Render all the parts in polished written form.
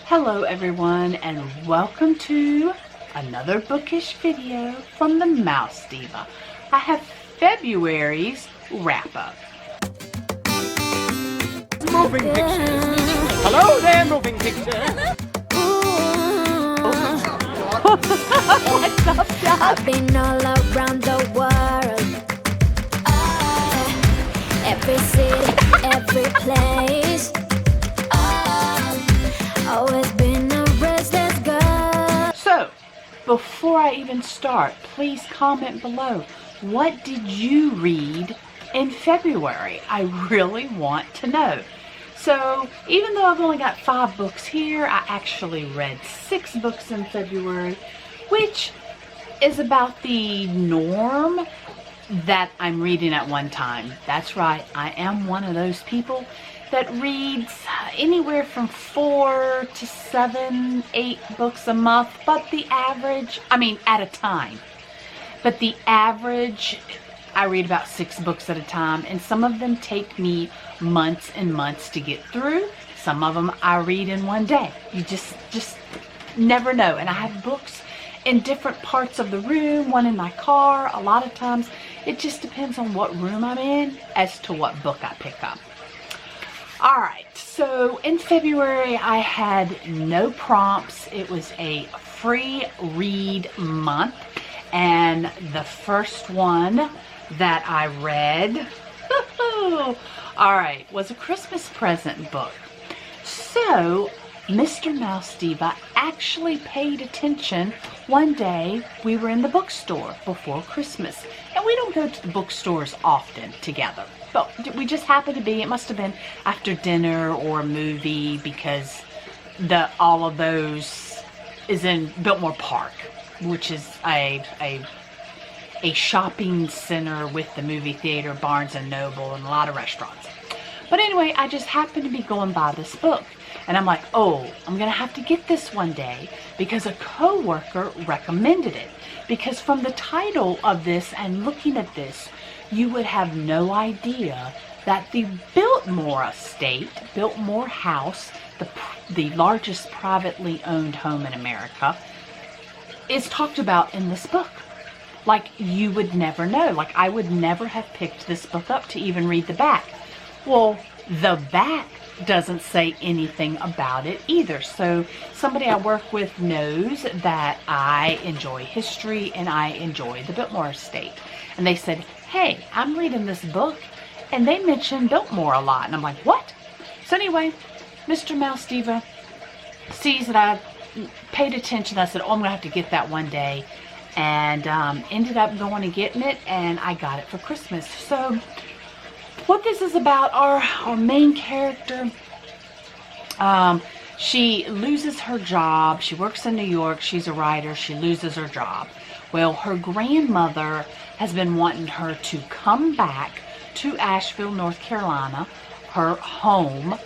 Hello everyone, and welcome to another bookish video from the Mouse Diva. I have February's wrap-up. Moving pictures. Hello there, moving pictures. What's up, Doc? I've been all around the world. Every city, every place. Always been a restless girl. So, before I even start, please comment below. What did you read in February? I really want to know. So, even though I've only got 5 books here, I actually read 6 books in February, which is about the norm that I'm reading at one time. That's right, I am one of those people that reads anywhere from 4 to 7, 8 books a month, but the average, at a time. But the average, I read about 6 books at a time, and some of them take me months and months to get through. Some of them I read in one day. You just never know. And I have books in different parts of the room, one in my car. A lot of times it just depends on what room I'm in as to what book I pick up. Alright, so in February I had no prompts. It was a free read month, and the first one that I read alright, was a Christmas present book. So Mr. Mouse Diva actually paid attention one day. We were in the bookstore before Christmas, and we don't go to the bookstores often together, but we just happened to be. It must have been after dinner or a movie, because all of those is in Biltmore Park, which is a shopping center with the movie theater, Barnes and Noble, and a lot of restaurants. But anyway, I just happened to be going by this book, and I'm like, oh, I'm gonna have to get this one day because a co-worker recommended it. Because from the title of this and looking at this, you would have no idea that the Biltmore estate, Biltmore House, the largest privately owned home in America, is talked about in this book. Like, you would never know. Like, I would never have picked this book up to even read the back. Well, the back doesn't say anything about it either. So somebody I work with knows that I enjoy history and I enjoy the Biltmore estate. And they said, hey, I'm reading this book and they mention Biltmore a lot. And I'm like, what? So anyway, Mr. Mouse Diva sees that I paid attention. I said, oh, I'm gonna have to get that one day. And ended up going and getting it, and I got it for Christmas. So what this is about, our main character, she loses her job. She works in New York. She's a writer. She loses her job. Well, her grandmother has been wanting her to come back to Asheville, North Carolina, her home,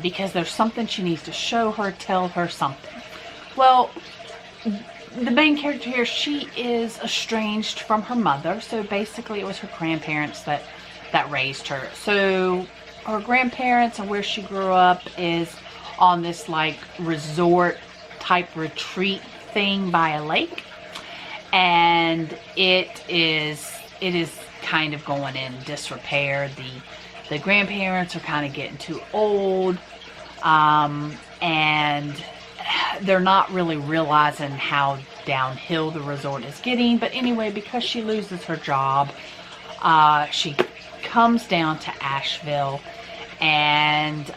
because there's something she needs to show her, tell her something. Well, the main character here, she is estranged from her mother. So basically it was her grandparents that raised her. So her grandparents and where she grew up is on this like resort type retreat thing by a lake. And it is kind of going in disrepair. The grandparents are kind of getting too old. And they're not really realizing how downhill the resort is getting. But anyway, because she loses her job, she comes down to Asheville, and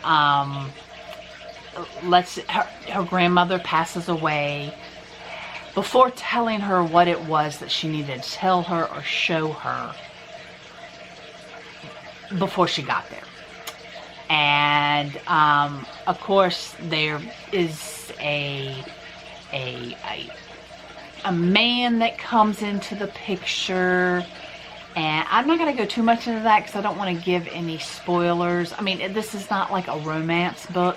her grandmother passes away before telling her what it was that she needed to tell her or show her before she got there. And of course there is a man that comes into the picture, and I'm not going to go too much into that because I don't want to give any spoilers. This is not like a romance book,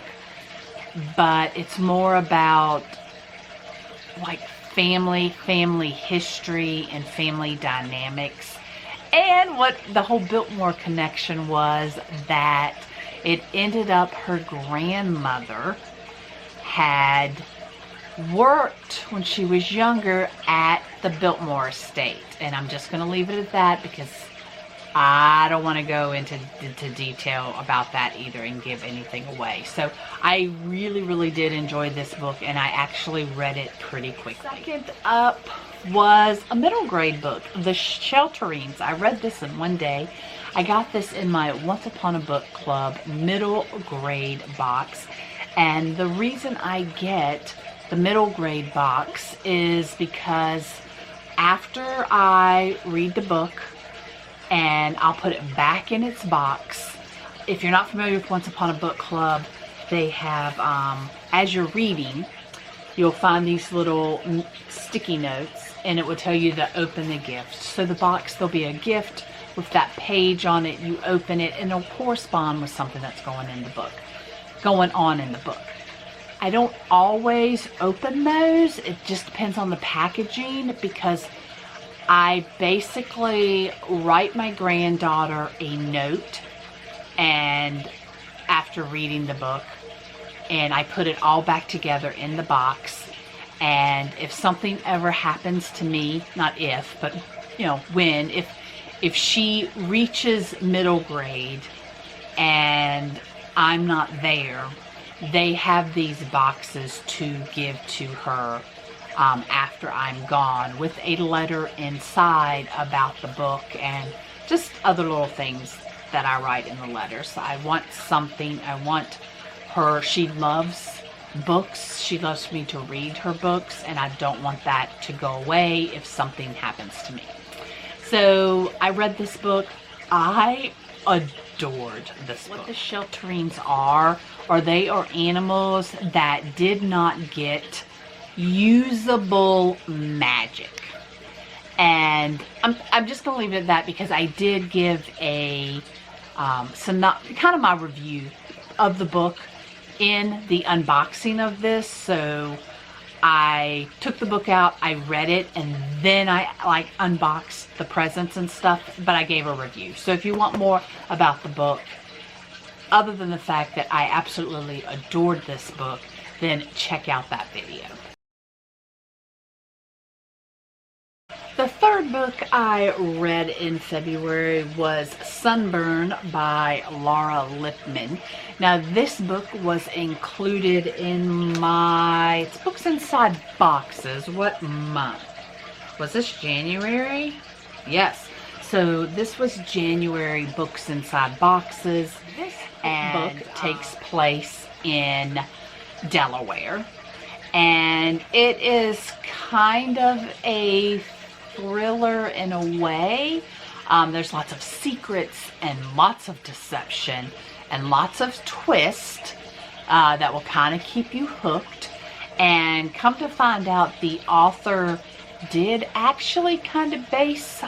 but it's more about like family history and family dynamics. And what the whole Biltmore connection was, that it ended up her grandmother had worked when she was younger at the Biltmore estate, and I'm just going to leave it at that because I don't want to go into detail about that either and give anything away. So I really did enjoy this book, and I actually read it pretty quickly. Second up was a middle grade book, The Shelterings. I read this in one day. I got this in my Once Upon a Book Club middle grade box, and the reason I get the middle grade box is because after I read the book and I'll put it back in its box. If you're not familiar with Once Upon a Book Club, they have, as you're reading, you'll find these little sticky notes, and it will tell you to open the gift. So the box, there'll be a gift with that page on it. You open it, and it'll correspond with something that's going on in the book. I don't always open those. It just depends on the packaging, because I basically write my granddaughter a note and after reading the book, and I put it all back together in the box. And if something ever happens to me, not if, but you know, when, if she reaches middle grade and I'm not there, they have these boxes to give to her after I'm gone, with a letter inside about the book and just other little things that I write in the letter. So I want something, I want her, she loves books, she loves me to read her books, and I don't want that to go away if something happens to me. So I read this book. I adored this book. What the Shelterings are they are animals that did not get usable magic, and I'm just gonna leave it at that, because I did give a kind of my review of the book in the unboxing of this. So I took the book out, I read it, and then I unboxed the presents and stuff, but I gave a review. So if you want more about the book, other than the fact that I absolutely adored this book, then check out that video. The third book I read in February was Sunburn by Laura Lippman. Now this book was included in my Books Inside Boxes. What month? Was this January? Yes. So this was January Books Inside Boxes. This book takes place in Delaware. And it is kind of a thriller in a way. There's lots of secrets and lots of deception and lots of twists that will kind of keep you hooked. And come to find out, the author did actually kind of base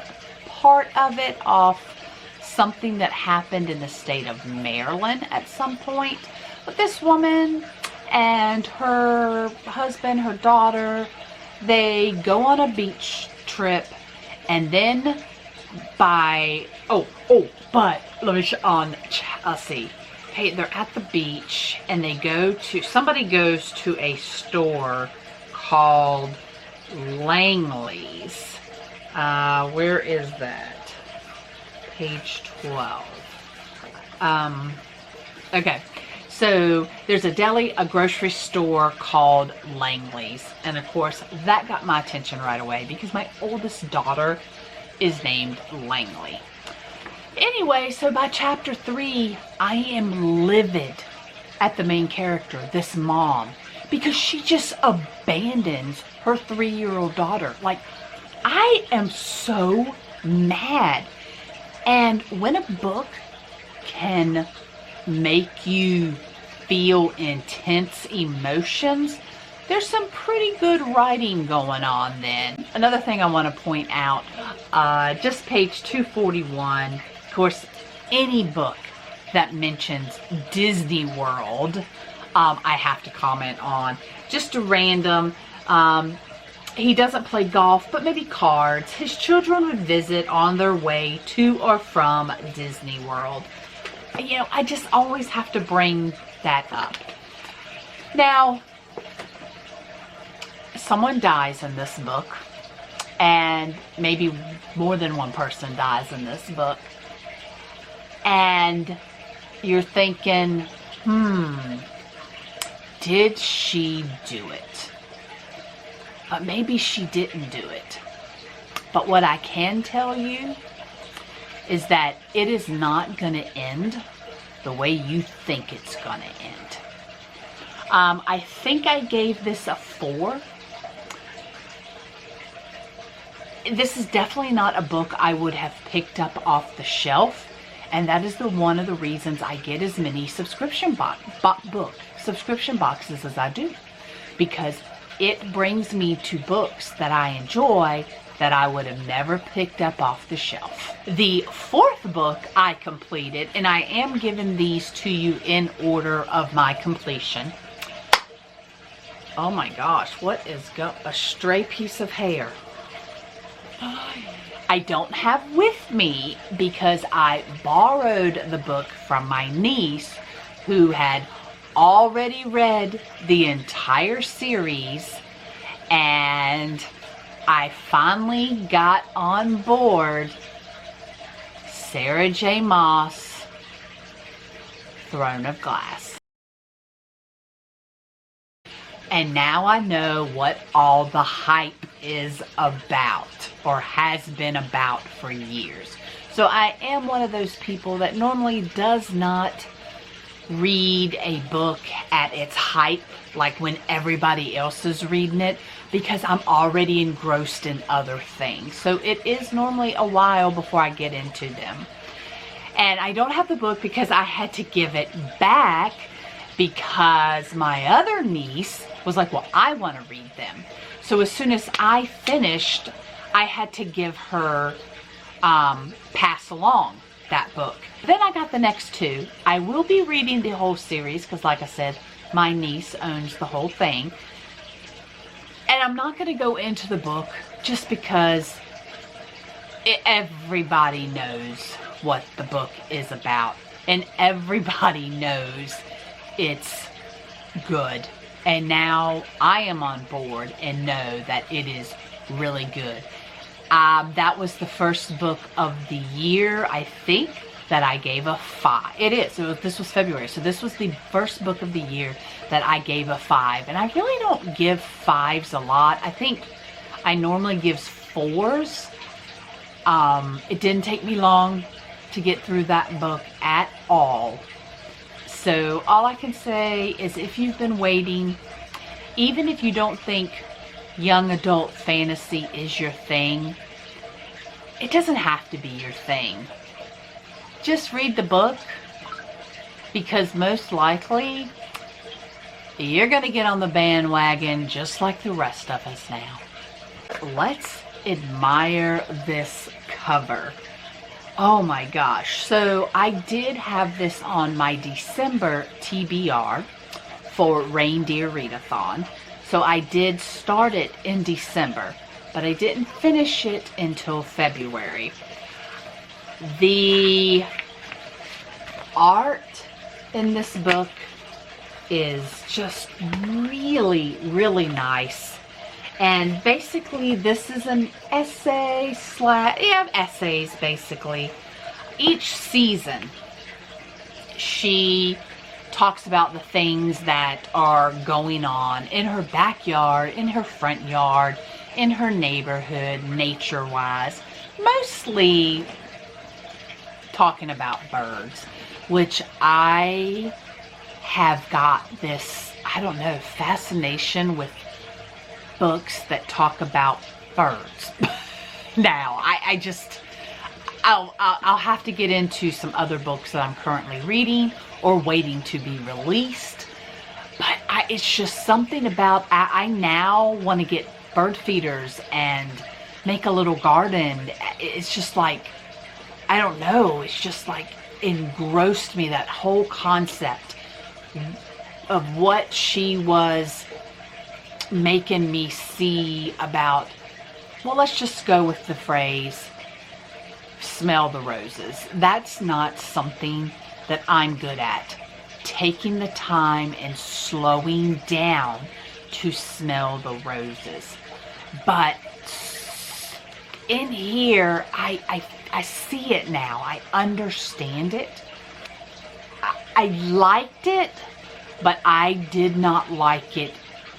part of it off something that happened in the state of Maryland at some point. But this woman and her husband, her daughter, they go on a beach trip, and then but let me see. Hey, they're at the beach, and somebody goes to a store called Langley's. Where is that? Page 12. Okay. So there's a grocery store called Langley's. And of course, that got my attention right away, because my oldest daughter is named Langley. Anyway, so by chapter 3, I am livid at the main character, this mom, because she just abandons her 3-year-old daughter. Like, I am so mad. And when a book can make you feel intense emotions, there's some pretty good writing going on then. Another thing I want to point out, just page 241, of course, any book that mentions Disney World, I have to comment on. Just a random, he doesn't play golf, but maybe cards. His children would visit on their way to or from Disney World. You know, I just always have to bring that up. Now, someone dies in this book, and maybe more than one person dies in this book, and you're thinking, did she do it? Maybe she didn't do it. But what I can tell you is that it is not going to end the way you think it's going to end. I think I gave this a 4. This is definitely not a book I would have picked up off the shelf, and that is one of the reasons I get as many subscription subscription boxes as I do, because it brings me to books that I enjoy that I would have never picked up off the shelf. The 4th book I completed, and I am giving these to you in order of my completion. Oh my gosh, what is a stray piece of hair? I don't have with me because I borrowed the book from my niece, who had already read the entire series, and I finally got on board Sarah Maas, Throne of Glass. And now I know what all the hype is about, or has been about for years. So I am one of those people that normally does not read a book at its hype, like when everybody else is reading it, because I'm already engrossed in other things. So it is normally a while before I get into them. And I don't have the book because I had to give it back, because my other niece was like, well, I want to read them. So as soon as I finished, I had to give her, pass along that book. Then I got the next 2. I will be reading the whole series because, like I said, my niece owns the whole thing. And I'm not going to go into the book just because everybody knows what the book is about. And everybody knows it's good. And now I am on board and know that it is really good. That was the first book of the year, I think, that I gave a 5. It is. This was February. So this was the first book of the year that I gave a 5. And I really don't give 5s a lot. I think I normally give 4s. It didn't take me long to get through that book at all. So all I can say is, if you've been waiting, even if you don't think young adult fantasy is your thing, it doesn't have to be your thing. Just read the book, because most likely you're going to get on the bandwagon just like the rest of us now. Let's admire this cover. Oh my gosh. So I did have this on my December TBR for Reindeer Readathon. So I did start it in December, but I didn't finish it until February. The art in this book is just really, really nice. And basically this is an essay essays basically. Each season she talks about the things that are going on in her backyard, in her front yard, in her neighborhood, nature-wise. Mostly talking about birds, which I have got this, I don't know, fascination with books that talk about birds. Now, I'll have to get into some other books that I'm currently reading or waiting to be released. But it's just something about, I now want to get bird feeders and make a little garden. It's just like, I don't know, it's just like engrossed me, that whole concept of what she was making me see about, well, let's just go with the phrase, smell the roses. That's not something that I'm good at. Taking the time and slowing down to smell the roses. But in here, I see it now. I understand it. I liked it, but I did not like it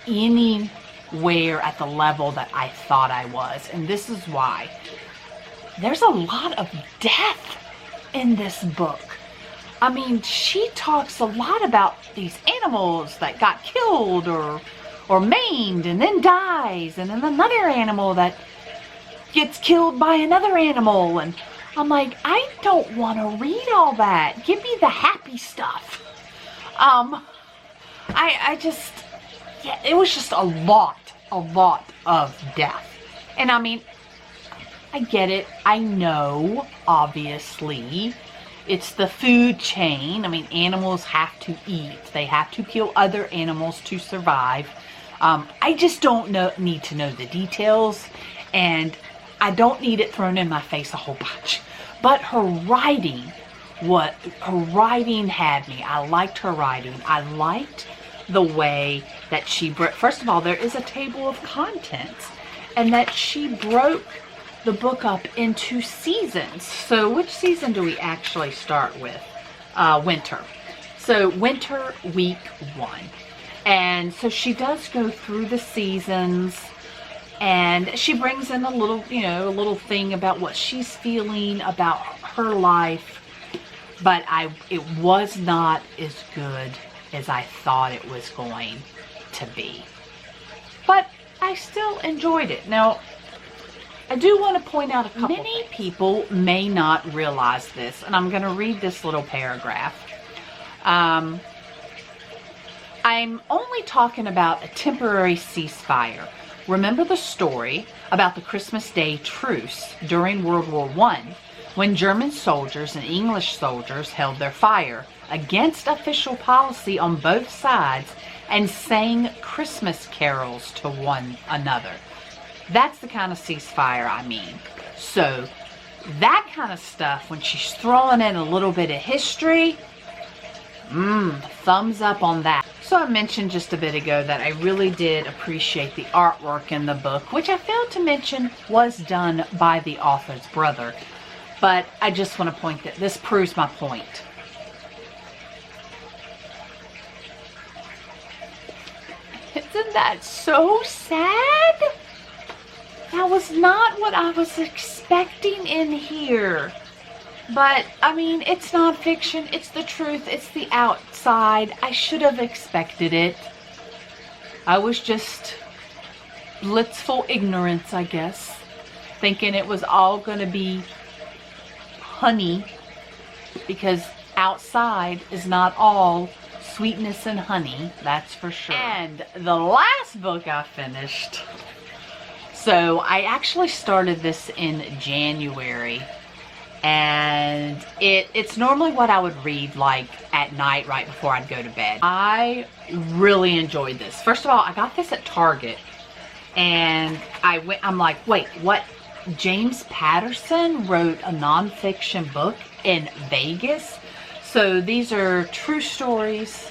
anywhere at the level that I thought I was. And this is why. There's a lot of death in this book. I mean, she talks a lot about these animals that got killed or maimed and then dies, and then another animal that gets killed by another animal. And I'm like, I don't want to read all that. Give me the happy stuff. I just, yeah, it was just a lot of death. And I mean, I get it. I know, obviously, it's the food chain. I mean, animals have to eat. They have to kill other animals to survive. I just don't need to know the details, and I don't need it thrown in my face a whole bunch. But her writing had me. I liked her writing. I liked the way that first of all, there is a table of contents, and that she broke the book up into seasons. So which season do we actually start with? Winter. So winter, week 1. And so she does go through the seasons, and she brings in a little thing about what she's feeling about her life. But it was not as good as I thought it was going to be. But I still enjoyed it. Now, I do want to point out a couple things. Many people may not realize this, and I'm going to read this little paragraph. I'm only talking about a temporary ceasefire. Remember the story about the Christmas Day truce during World War I, when German soldiers and English soldiers held their fire against official policy on both sides and sang Christmas carols to one another. That's the kind of ceasefire I mean. So that kind of stuff, when she's throwing in a little bit of history, thumbs up on that. So I mentioned just a bit ago that I really did appreciate the artwork in the book, which I failed to mention was done by the author's brother. But I just want to point that this proves my point. Isn't that so sad? That was not what I was expecting in here. But, I mean, it's nonfiction, it's the truth, it's the outside. I should have expected it. I was just blitzful ignorance, I guess. Thinking it was all going to be honey. Because outside is not all sweetness and honey, that's for sure. And the last book I finished. So I actually started this in January. And it's normally what I would read like at night right before I'd go to bed. I really enjoyed this. First of all, I got this at Target, and I'm like, wait, what? James Patterson wrote a nonfiction book in Vegas. So these are true stories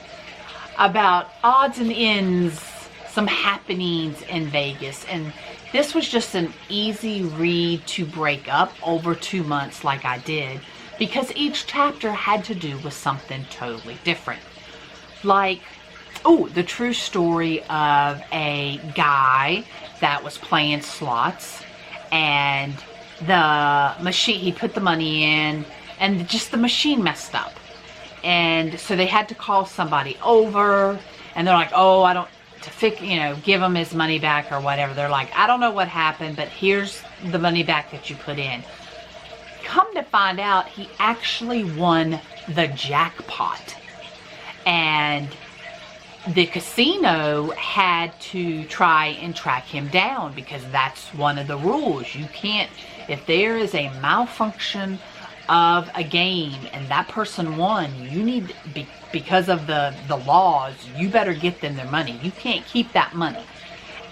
about odds and ends, some happenings in Vegas. And this was just an easy read to break up over 2 months like I did, because each chapter had to do with something totally different. Like, the true story of a guy that was playing slots, and the machine, he put the money in, and just the machine messed up. And so they had to call somebody over, and they're like, oh, I don't, to fix, give him his money back or whatever. They're like, I don't know what happened, but here's the money back that you put in. Come to find out, he actually won the jackpot. And the casino had to try and track him down, because that's one of the rules. You can't, if there is a malfunction of a game and that person won, you need, because of the laws, you better get them their money. You can't keep that money.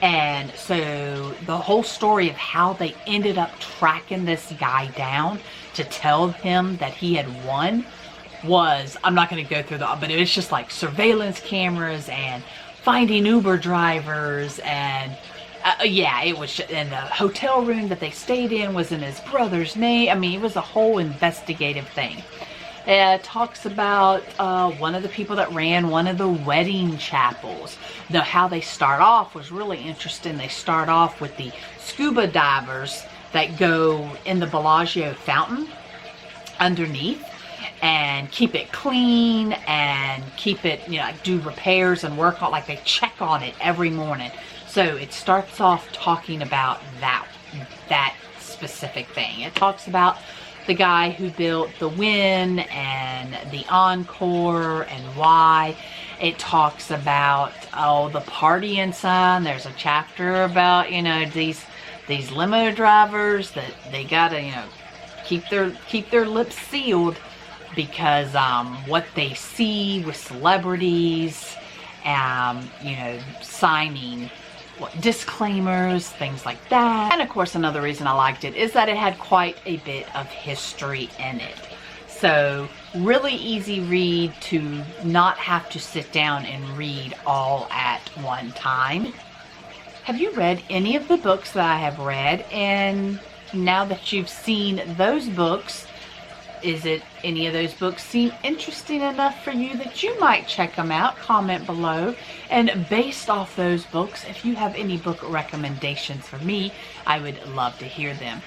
And so the whole story of how they ended up tracking this guy down to tell him that he had won was, I'm not going to go through but it was just like surveillance cameras and finding Uber drivers, and yeah, it was, and the hotel room that they stayed in was in his brother's name. I mean, it was a whole investigative thing. It talks about one of the people that ran one of the wedding chapels. Now, how they start off was really interesting. They start off with the scuba divers that go in the Bellagio fountain underneath and keep it clean and keep it, you know, like do repairs and work on, like they check on it every morning. So it starts off talking about that specific thing. It talks about the guy who built the Wynn and the Encore and why. It talks about, oh, the partying sign. There's a chapter about, you know, these limo drivers that they gotta, you know, keep their lips sealed because what they see with celebrities, you know, signing disclaimers, things like that. And of course, another reason I liked it is that it had quite a bit of history in it. So really easy read to not have to sit down and read all at one time. Have you read any of the books that I have read? And now that you've seen those books, is it any of those books seem interesting enough for you that you might check them out? Comment below. And based off those books, if you have any book recommendations for me, I would love to hear them.